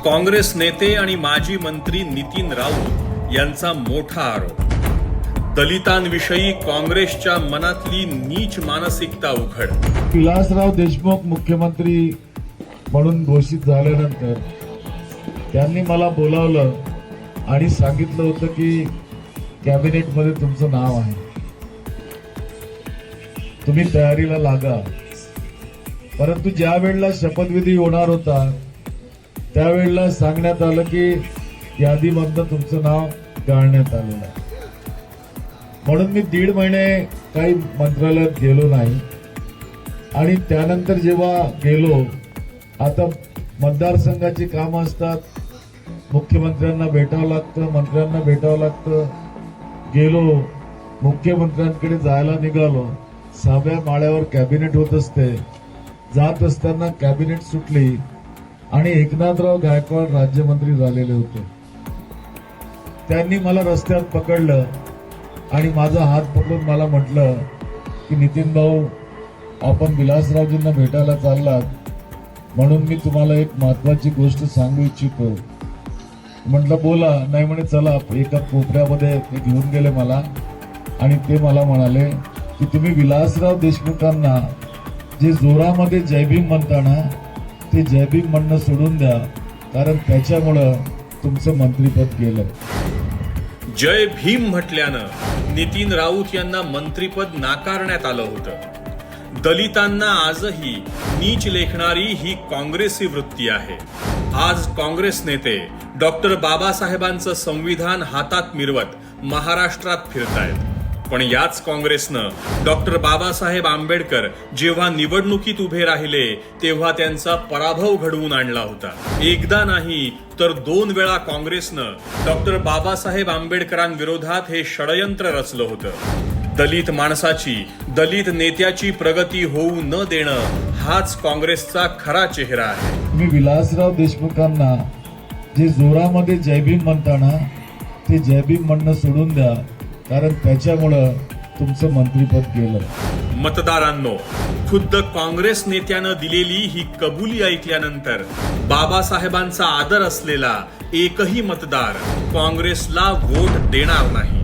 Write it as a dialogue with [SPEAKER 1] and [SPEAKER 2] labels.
[SPEAKER 1] काँग्रेस नेते आणि माजी मंत्री नितीन राऊत यांचा मोठा आरोप. दलितांविषयी काँग्रेसच्या मनातली नीच मानसिकता उघड.
[SPEAKER 2] विलासराव देशमुख मुख्यमंत्री म्हणून घोषित झाल्यानंतर त्यांनी मला बोलावलं आणि सांगितलं होतं की कॅबिनेटमध्ये तुमचं नाव आहे, तुम्ही तयारीला लागा. परंतु ज्या वेळेला शपथविधी होणार होता त्यावेळेला सांगण्यात आलं की यादीमधनं तुमचं नाव गाळण्यात आलेलं आहे. म्हणून मी 1.5 महिने काही मंत्रालयात गेलो नाही आणि त्यानंतर जेव्हा गेलो, आता मतदारसंघाची कामं असतात, मुख्यमंत्र्यांना भेटावं लागतं, मंत्र्यांना भेटावं लागतं. गेलो, मुख्यमंत्र्यांकडे जायला निघालो, 6व्या माळ्यावर कॅबिनेट होत असते. जात असताना कॅबिनेट सुटली आणि एकनाथराव गायकवाड राज्यमंत्री झालेले होते. त्यांनी मला रस्त्यात पकडलं आणि माझा हात पकडून मला म्हटलं की नितीन भाऊ, आपण विलासरावजींना भेटायला चाललात, म्हणून मी तुम्हाला एक महत्वाची गोष्ट सांगू इच्छितो. म्हटलं बोला. नाही म्हणे चला. एका कोपऱ्यामध्ये ते घेऊन गेले मला आणि ते मला म्हणाले की तुम्ही विलासराव देशमुखांना जे जोरामध्ये जयभीम म्हणताना ते जयभीम म्हणणं सोडून द्या, कारण त्याच्यामुळं तुमचं मंत्रिपद गेलं.
[SPEAKER 1] जय भीम म्हटल्यानं नितीन राऊत यांना मंत्रिपद नाकारण्यात आलं होतं. दलितांना आजही नीच लेखणारी ही काँग्रेसी वृत्ती आहे. आज काँग्रेस नेते डॉक्टर बाबासाहेबांचं संविधान हातात मिरवत महाराष्ट्रात फिरतायत. पण याच काँग्रेसनं डॉक्टर बाबासाहेब आंबेडकर जेव्हा निवडणुकीत उभे राहिले तेव्हा त्यांचा पराभव घडवून आणला होता. एकदा नाही तर 2 वेळा काँग्रेसनं डॉक्टर बाबासाहेब आंबेडकरांविरोधात हे षडयंत्र रचलं होतं. दलित माणसाची, दलित नेत्याची प्रगती होऊ न देणं हाच काँग्रेसचा खरा चेहरा आहे.
[SPEAKER 2] तुम्ही विलासराव देशमुखांना जे जोरामध्ये जयभीम म्हणताना ते जयभीम म्हणणं सोडून द्या, कारण त्याच्यामुळं तुमचं मंत्रिपद गेलं.
[SPEAKER 1] मतदारांनो, खुद्द काँग्रेस नेत्यानं दिलेली ही कबुली ऐकल्यानंतर बाबासाहेबांचा आदर असलेला एकही मतदार काँग्रेसला वोट देणार नाही.